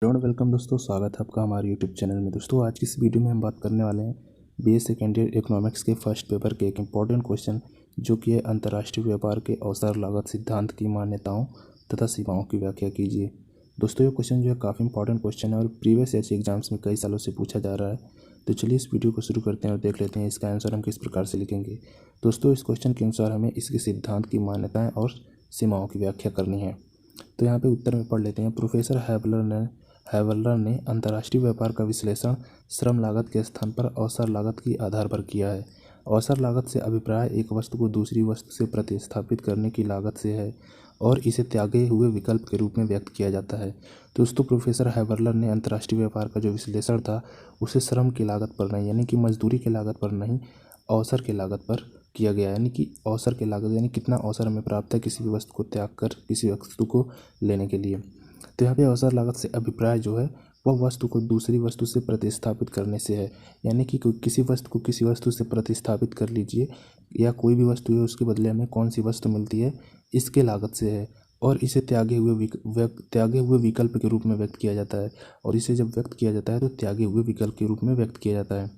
Welcome दोस्तों, स्वागत है आपका हमारे यूट्यूब चैनल में। दोस्तों आज की इस वीडियो में हम बात करने वाले हैं बीए सेकेंड ईयर इकोनॉमिक्स के फर्स्ट पेपर के एक इम्पॉर्टेंट क्वेश्चन जो कि है अंतर्राष्ट्रीय व्यापार के अवसर लागत सिद्धांत की मान्यताओं तथा सीमाओं की व्याख्या कीजिए। दोस्तों ये क्वेश्चन जो है काफ़ी इंपॉर्टेंट क्वेश्चन है और प्रीवियस ऐसे एग्जाम्स में कई सालों से पूछा जा रहा है। तो चलिए इस वीडियो को शुरू करते हैं और देख लेते हैं इसका आंसर हम किस प्रकार से लिखेंगे। दोस्तों इस क्वेश्चन के अनुसार हमें इसके सिद्धांत की मान्यताएँ और सीमाओं की व्याख्या करनी है। तो यहाँ पे उत्तर में पढ़ लेते हैं। प्रोफेसर हैवलर ने अंतर्राष्ट्रीय व्यापार का विश्लेषण श्रम लागत के स्थान पर अवसर लागत के आधार पर किया है। अवसर लागत से अभिप्राय एक वस्तु को दूसरी वस्तु से प्रतिस्थापित करने की लागत से है और इसे त्यागे हुए विकल्प के रूप में व्यक्त किया जाता है। दोस्तों प्रोफेसर हैवलर ने अंतर्राष्ट्रीय व्यापार का जो विश्लेषण था उसे श्रम की लागत पर नहीं, यानी कि मजदूरी की लागत पर नहीं, अवसर की लागत पर किया गया। यानी कि अवसर की लागत यानी कितना अवसर हमें प्राप्त है किसी भी वस्तु को त्याग कर किसी वस्तु को लेने के लिए। तो यहाँ पे अवसर लागत से अभिप्राय जो है वह वस्तु को दूसरी वस्तु से प्रतिस्थापित करने से है। यानी कि किसी वस्तु को किसी वस्तु से प्रतिस्थापित कर लीजिए या कोई भी वस्तु है उसके बदले हमें कौन सी वस्तु मिलती है इसके लागत से है और इसे त्यागे हुए विकल्प के रूप में व्यक्त किया जाता है। और इसे जब व्यक्त किया जाता है तो त्यागे हुए विकल्प के रूप में व्यक्त किया जाता है।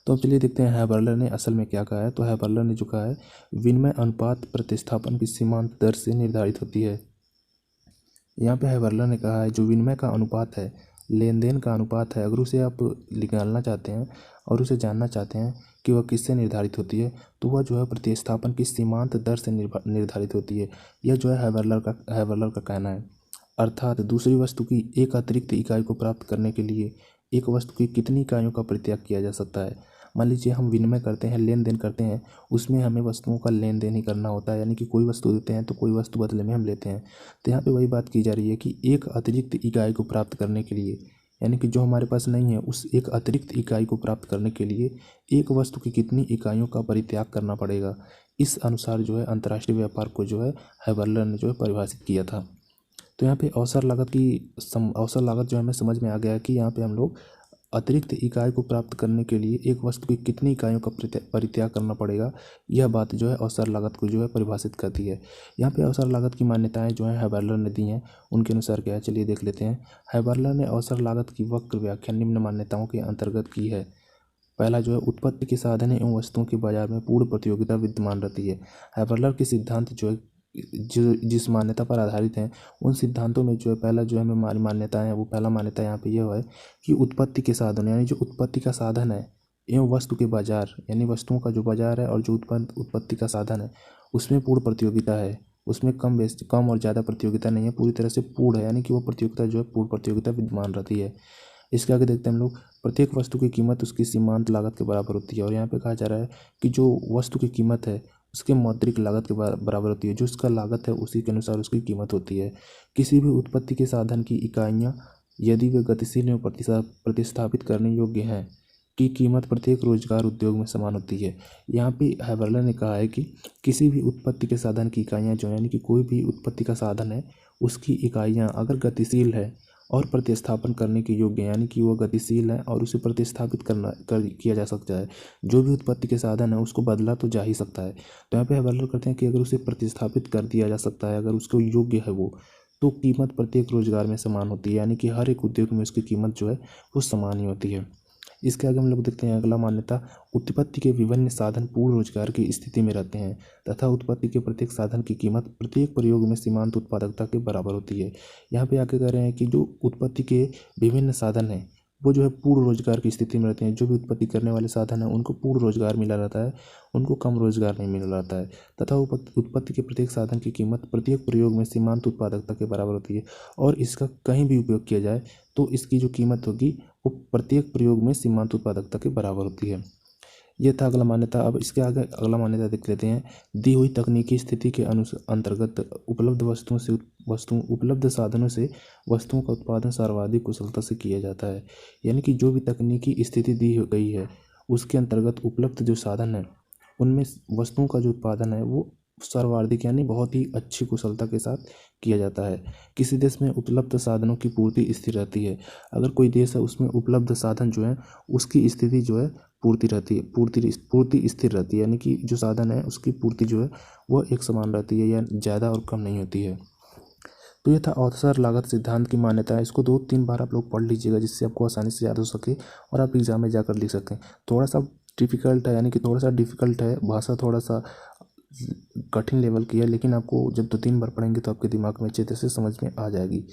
तो अब चलिए देखते हैं हैबरलर ने असल में क्या कहा है। तो हैबरलर ने जो कहा है विनिमय अनुपात प्रतिस्थापन की सीमांत दर से निर्धारित होती है। यहाँ पे हैबरलर ने कहा है जो विनिमय का अनुपात है, लेन देन का अनुपात है, अगर उसे आप निकालना चाहते हैं और उसे जानना चाहते हैं कि वह किससे निर्धारित होती है तो वह जो है प्रतिस्थापन की सीमांत दर से निर्धारित होती है। यह जो है हैबरलर का कहना है। अर्थात दूसरी वस्तु की एक अतिरिक्त इकाई को प्राप्त करने के लिए एक वस्तु की कितनी इकाइयों का परित्याग किया जा सकता है। मान लीजिए हम विनिमय करते हैं, लेन देन करते हैं, उसमें हमें वस्तुओं का लेन देन ही करना होता है। यानी कि कोई वस्तु देते हैं तो कोई वस्तु बदले में हम लेते हैं। तो यहाँ पे वही बात की जा रही है कि एक अतिरिक्त इकाई को प्राप्त करने के लिए, यानी कि जो हमारे पास नहीं है उस एक अतिरिक्त इकाई को प्राप्त करने के लिए एक वस्तु की कितनी इकाइयों का परित्याग करना पड़ेगा। इस अनुसार जो है अंतर्राष्ट्रीय व्यापार को जो है हैबरलर ने जो है परिभाषित किया था। तो यहाँ पे अवसर लागत जो हमें समझ में आ गया है कि यहाँ पे हम लोग अतिरिक्त इकाई को प्राप्त करने के लिए एक वस्तु की कितनी इकाइयों का परित्याग करना पड़ेगा, यह बात जो है अवसर लागत को जो है परिभाषित करती है। यहाँ पे अवसर लागत की मान्यताएं जो है हैबरलर ने दी हैं, उनके अनुसार क्या है चलिए देख लेते हैं। हैबरलर ने अवसर लागत की वक्र व्याख्या निम्न मान्यताओं के अंतर्गत की है। पहला जो है उत्पत्ति के साधन एवं वस्तुओं के बाजार में पूर्ण प्रतियोगिता विद्यमान रहती है। हैबरलर के सिद्धांत जो है जिस मान्यता पर आधारित हैं उन सिद्धांतों में जो है पहला जो है हमारी मान्यता है वो पहला मान्यता यहाँ पे यह है कि उत्पत्ति के साधन यानी जो उत्पत्ति का साधन है एवं वस्तु के बाजार यानी वस्तुओं का जो बाजार है और जो उत्पत्ति का साधन है उसमें पूर्ण प्रतियोगिता है। उसमें कम और ज़्यादा प्रतियोगिता नहीं है, पूरी तरह से पूर्ण है, यानी कि वो प्रतियोगिता जो है पूर्ण प्रतियोगिता विद्यमान रहती है। इसके आगे देखते हैं हम लोग प्रत्येक वस्तु की कीमत उसकी सीमांत लागत के बराबर होती है। और यहाँ पे कहा जा रहा है कि जो वस्तु की कीमत है उसके मौद्रिक लागत के बराबर होती है। जो उसका लागत है उसी के अनुसार उसकी कीमत होती है। किसी भी उत्पत्ति के साधन की इकाइयाँ यदि वे गतिशील एवं प्रतिस्थापित करने योग्य हैं की कीमत प्रत्येक रोजगार उद्योग में समान होती है। यहाँ पे हैबरलर ने कहा है कि किसी भी उत्पत्ति के साधन की इकाइयाँ जो यानी कि कोई भी उत्पत्ति का साधन है उसकी इकाइयाँ अगर गतिशील है और प्रतिस्थापन करने के योग्य यानी कि वो गतिशील है और उसे प्रतिस्थापित किया जा सकता है। जो भी उत्पत्ति के साधन है उसको बदला तो जा ही सकता है। तो यहाँ पे हैबरलर करते हैं कि अगर उसे प्रतिस्थापित कर दिया जा सकता है, अगर उसको योग्य है वो, तो कीमत प्रत्येक रोजगार में समान होती है, यानी कि हर एक उद्योग में उसकी कीमत जो है वो समान ही होती है। इसके आगे हम लोग देखते हैं अगला मान्यता, उत्पत्ति के विभिन्न साधन पूर्ण रोजगार की स्थिति में रहते हैं तथा उत्पत्ति के प्रत्येक साधन की कीमत प्रत्येक प्रयोग में सीमांत उत्पादकता के बराबर होती है। यहाँ पे आगे कह रहे हैं कि जो उत्पत्ति के विभिन्न साधन हैं वो जो है पूर्ण रोजगार की स्थिति में रहते हैं। जो भी उत्पत्ति करने वाले साधन हैं उनको पूर्ण रोजगार मिला रहता है, उनको कम रोजगार नहीं मिला रहता है। तथा उत्पत्ति के प्रत्येक साधन की कीमत प्रत्येक प्रयोग में सीमांत उत्पादकता के बराबर होती है। और इसका कहीं भी उपयोग किया जाए तो इसकी जो कीमत होगी वो प्रत्येक प्रयोग में सीमांत उत्पादकता के बराबर होती है। यह था अगला मान्यता। अब इसके आगे अगला मान्यता देख लेते हैं। दी हुई तकनीकी स्थिति के अंतर्गत उपलब्ध साधनों से वस्तुओं का उत्पादन सर्वाधिक कुशलता से किया जाता है। यानी कि जो भी तकनीकी स्थिति दी गई है उसके अंतर्गत उपलब्ध जो साधन है उनमें वस्तुओं का जो उत्पादन है वो सर्वाधिक यानी बहुत ही अच्छी कुशलता के साथ किया जाता है। किसी देश में उपलब्ध साधनों की पूर्ति स्थिर रहती है। अगर कोई देश है उसमें उपलब्ध साधन जो है उसकी स्थिति जो है पूर्ति स्थिर रहती है, यानी कि जो साधन है उसकी पूर्ति जो है वो एक समान रहती है या ज़्यादा और कम नहीं होती है। तो ये था अवसर लागत सिद्धांत की मान्यता है। इसको 2-3 बार आप लोग पढ़ लीजिएगा जिससे आपको आसानी से याद हो सके और आप एग्जाम में जाकर लिख सकें। थोड़ा सा डिफिकल्ट है, यानी कि थोड़ा सा डिफिकल्ट है, भाषा थोड़ा सा कठिन लेवल की है, लेकिन आपको जब 2-3 बार पढ़ेंगे तो आपके दिमाग में अच्छे तरह से समझ में आ जाएगी।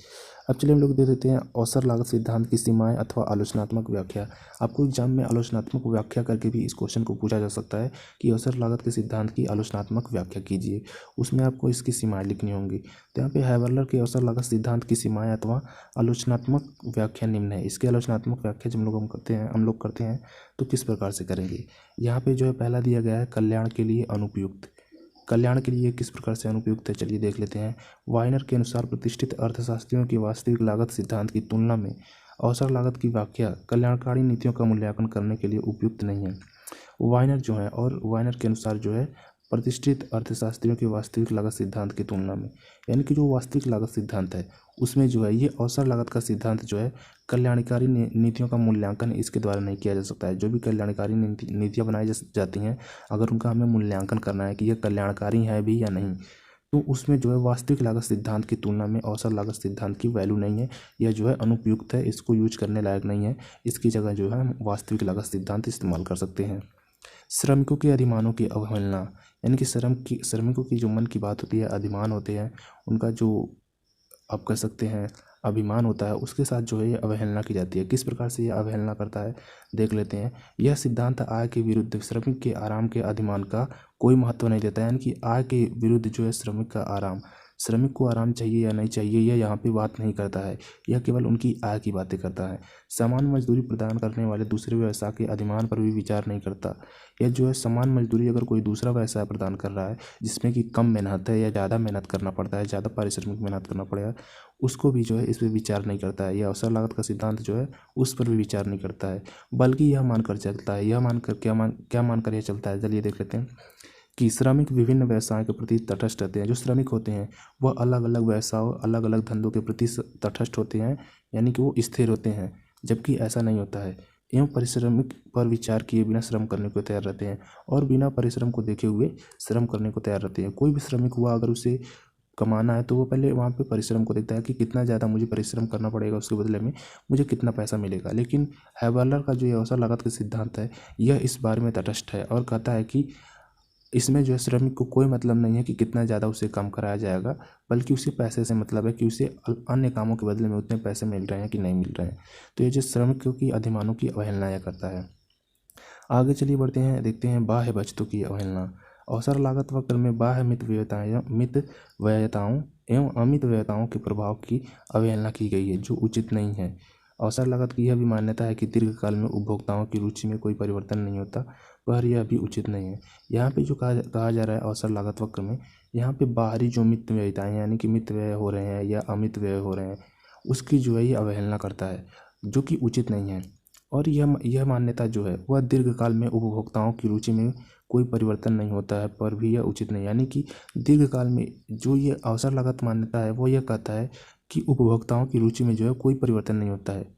अब चलिए हम लोग दे देते हैं अवसर लागत सिद्धांत की सीमाएं अथवा आलोचनात्मक व्याख्या। आपको एग्जाम में आलोचनात्मक व्याख्या करके भी इस क्वेश्चन को पूछा जा सकता है कि अवसर लागत के सिद्धांत की आलोचनात्मक व्याख्या कीजिए। उसमें आपको इसकी सीमाएं लिखनी होंगी। तो यहाँ पे हैवर्लर के अवसर लागत सिद्धांत की सीमाएं अथवा आलोचनात्मक व्याख्या निम्न है। इसकी आलोचनात्मक व्याख्या जब हम लोग करते हैं तो किस प्रकार से करेंगे। यहाँ पे जो है पहला दिया गया है कल्याण के लिए अनुपयुक्त। कल्याण के लिए किस प्रकार से अनुपयुक्त है, चलिए देख लेते हैं। वाइनर के अनुसार प्रतिष्ठित अर्थशास्त्रियों की वास्तविक लागत सिद्धांत की तुलना में अवसर लागत की व्याख्या कल्याणकारी नीतियों का मूल्यांकन करने के लिए उपयुक्त नहीं है। वाइनर जो है और वाइनर के अनुसार जो है प्रतिष्ठित अर्थशास्त्रियों की वास्तविक लागत सिद्धांत की तुलना में, यानी कि जो वास्तविक लागत सिद्धांत है उसमें जो है ये अवसर लागत का सिद्धांत जो है कल्याणकारी नीतियों का मूल्यांकन इसके द्वारा नहीं किया जा सकता है। जो भी कल्याणकारी नीतियाँ बनाई जाती हैं, अगर उनका हमें मूल्यांकन करना है कि यह कल्याणकारी है भी या नहीं, तो उसमें जो है वास्तविक लागत सिद्धांत की तुलना में अवसर लागत सिद्धांत की वैल्यू नहीं है। यह जो है अनुपयुक्त है, इसको यूज करने लायक नहीं है। इसकी जगह जो है हम वास्तविक लागत सिद्धांत इस्तेमाल कर सकते हैं। श्रमिकों के अधिमानों की अवहेलना, यानी कि श्रमिकों की जो मन की बात होती है, अधिमान होते हैं, उनका जो आप कह सकते हैं अभिमान होता है, उसके साथ जो है ये अवहेलना की जाती है। किस प्रकार से ये अवहेलना करता है देख लेते हैं। यह सिद्धांत आय के विरुद्ध श्रमिक के आराम के अधिमान का कोई महत्व नहीं देता है, यानी कि आय के विरुद्ध जो है श्रमिक का आराम, श्रमिक को आराम चाहिए या नहीं चाहिए यह यहाँ पे बात नहीं करता है, यह केवल उनकी आय की बातें करता है। समान मजदूरी प्रदान करने वाले दूसरे व्यवसाय के अधिमान पर भी विचार नहीं करता। यह जो है समान मजदूरी अगर कोई दूसरा व्यवसाय प्रदान कर रहा है जिसमें कि कम मेहनत है या ज़्यादा मेहनत करना पड़ता है, ज़्यादा पारिश्रमिक मेहनत करना पड़ेगा, उसको भी जो है इस पर विचार नहीं करता है। यह अवसर लागत का सिद्धांत जो है उस पर भी विचार नहीं करता है, बल्कि यह मानकर चलता है, क्या मानकर यह चलता है, चलिए देख लेते हैं कि श्रमिक विभिन्न व्यवसायों के प्रति तटस्थ रहते हैं। जो श्रमिक होते हैं वह अलग अलग व्यवसायों, अलग अलग धंधों के प्रति तटस्थ होते हैं, यानी कि वो स्थिर होते हैं, जबकि ऐसा नहीं होता है। एवं परिश्रमिक पर विचार किए बिना श्रम करने को तैयार रहते हैं और बिना परिश्रम को देखे हुए श्रम करने को तैयार रहते हैं। कोई भी श्रमिक हुआ अगर उसे कमाना है तो वो पहले वहाँ पे परिश्रम को देखता है कि कितना ज़्यादा मुझे परिश्रम करना पड़ेगा, उसके बदले में मुझे कितना पैसा मिलेगा। लेकिन हैवर्लर का जो ये अवसर लागत का सिद्धांत है यह इस बारे में तटस्थ है और कहता है कि इसमें जो है श्रमिक को कोई मतलब नहीं है कि कितना ज़्यादा उसे काम कराया जाएगा, बल्कि उसे पैसे से मतलब है कि उसे अन्य कामों के बदले में उतने पैसे मिल रहे हैं कि नहीं मिल रहे हैं। तो ये जो श्रमिकों की अधिमानों की अवहेलना यह करता है। आगे चलिए बढ़ते हैं, देखते हैं बाह्य बचतों की अवहेलना। अवसर लागत वक्र में बाह्य मित व्ययताओं एवं अमित व्ययताओं के प्रभाव की अवहेलना की गई है जो उचित नहीं है। अवसर लागत की यह भी मान्यता है कि दीर्घकाल में उपभोक्ताओं की रुचि में कोई परिवर्तन नहीं होता, पर यह भी उचित नहीं है। यहाँ पे जो कहा जा रहा है अवसर लागत वक्र में, यहाँ पे बाहरी जो मित व्ययताएँ यानी कि मित व्यय हो रहे हैं या अमित व्यय हो रहे हैं, उसकी जो है ये अवहेलना करता है, जो कि उचित नहीं है। और यह मान्यता जो है वह दीर्घकाल में उपभोक्ताओं की रुचि में कोई परिवर्तन नहीं होता है, पर भी यह उचित नहीं, यानी कि दीर्घकाल में जो ये अवसर लागत मान्यता है वो यह कहता है कि उपभोक्ताओं की रुचि में जो है कोई परिवर्तन नहीं होता है।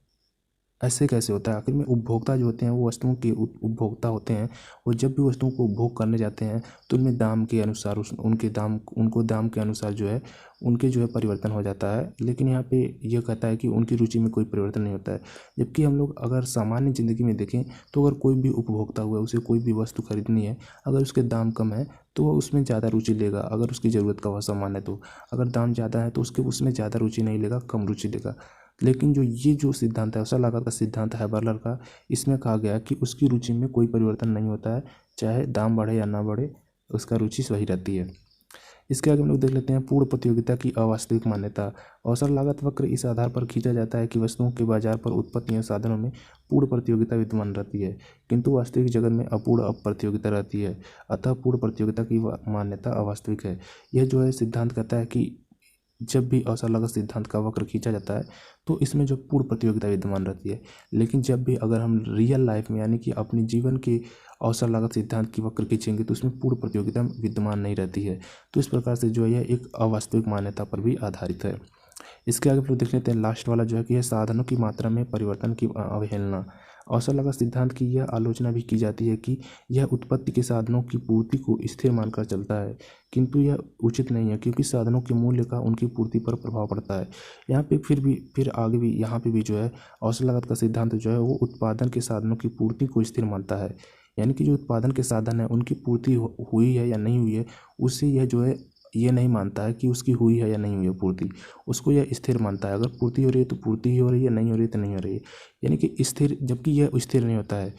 ऐसे कैसे होता है, आखिर में उपभोक्ता जो होते हैं वो वस्तुओं के उपभोक्ता होते हैं, और जब भी वस्तुओं को उपभोग करने जाते हैं तो उनमें दाम के अनुसार उनको दाम के अनुसार जो है उनके जो है परिवर्तन हो जाता है। लेकिन यहाँ पे यह कहता है कि उनकी रुचि में कोई परिवर्तन नहीं होता है। जबकि हम लोग अगर सामान्य ज़िंदगी में देखें तो अगर कोई भी उपभोक्ता हुआ, उसे कोई भी वस्तु खरीदनी है, अगर उसके दाम कम है तो वह उसमें ज़्यादा रुचि लेगा, अगर उसकी ज़रूरत का वह सामान है तो। अगर दाम ज़्यादा है तो उसमें ज़्यादा रुचि नहीं लेगा, कम रुचि लेगा। लेकिन ये जो सिद्धांत है अवसर लागत का सिद्धांत है हैवर्लर का, इसमें कहा गया कि उसकी रुचि में कोई परिवर्तन नहीं होता है, चाहे दाम बढ़े या ना बढ़े, उसका रुचि सही रहती है। इसके आगे हम लोग देख लेते हैं पूर्ण प्रतियोगिता की अवास्तविक मान्यता। अवसर लागत वक्र इस आधार पर खींचा जाता है कि वस्तुओं के बाजार पर उत्पत्ति या साधनों में पूर्ण प्रतियोगिता विद्यमान रहती है, किंतु वास्तविक जगत में अपूर्ण प्रतियोगिता रहती है, अतः पूर्ण प्रतियोगिता की मान्यता अवास्तविक है। यह जो है सिद्धांत कहता है कि जब भी अवसर लागत सिद्धांत का वक्र खींचा जाता है तो इसमें जो पूर्ण प्रतियोगिता विद्यमान रहती है, लेकिन जब भी अगर हम रियल लाइफ में यानी कि अपने जीवन के अवसर लागत सिद्धांत की वक्र खींचेंगे तो उसमें पूर्ण प्रतियोगिता विद्यमान नहीं रहती है। तो इस प्रकार से जो है यह एक अवास्तविक मान्यता पर भी आधारित है। इसके आगे फिर देख लेते हैं लास्ट वाला जो है कि यह साधनों की मात्रा में परिवर्तन की अवहेलना। अवसर लागत सिद्धांत की यह आलोचना भी की जाती है कि यह उत्पत्ति के साधनों की पूर्ति को स्थिर मानकर चलता है, किंतु यह उचित नहीं है क्योंकि साधनों के मूल्य का उनकी पूर्ति पर प्रभाव पड़ता है। यहाँ पे फिर आगे भी यहाँ पे भी जो है अवसर लागत का सिद्धांत जो है वो उत्पादन के साधनों की पूर्ति को स्थिर मानता है, यानी कि जो उत्पादन के साधन है उनकी पूर्ति हुई है या नहीं हुई है, उससे यह जो है ये नहीं मानता है कि उसकी हुई है या नहीं हुई है पूर्ति, उसको यह स्थिर मानता है। अगर पूर्ति हो रही है तो पूर्ति ही हो रही है, नहीं हो रही है तो नहीं हो रही है, यानी कि स्थिर, जबकि यह स्थिर नहीं होता है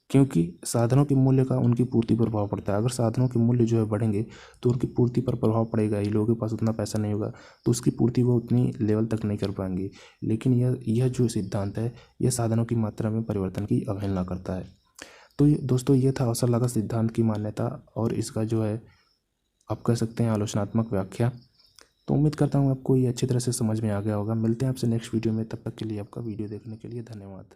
क्योंकि साधनों के मूल्य का उनकी पूर्ति पर प्रभाव पड़ता है। अगर साधनों के मूल्य जो है बढ़ेंगे तो उनकी पूर्ति पर प्रभाव पड़ेगा ही, लोगों के पास उतना पैसा नहीं होगा तो उसकी पूर्ति वो उतनी लेवल तक नहीं कर पाएंगे। लेकिन यह जो सिद्धांत है यह साधनों की मात्रा में परिवर्तन की अवहेलना करता है। तो दोस्तों ये था अवसर लागत सिद्धांत की मान्यता और इसका जो है आप कह सकते हैं आलोचनात्मक व्याख्या। तो उम्मीद करता हूँ आपको ये अच्छी तरह से समझ में आ गया होगा। मिलते हैं आपसे नेक्स्ट वीडियो में, तब तक के लिए आपका वीडियो देखने के लिए धन्यवाद।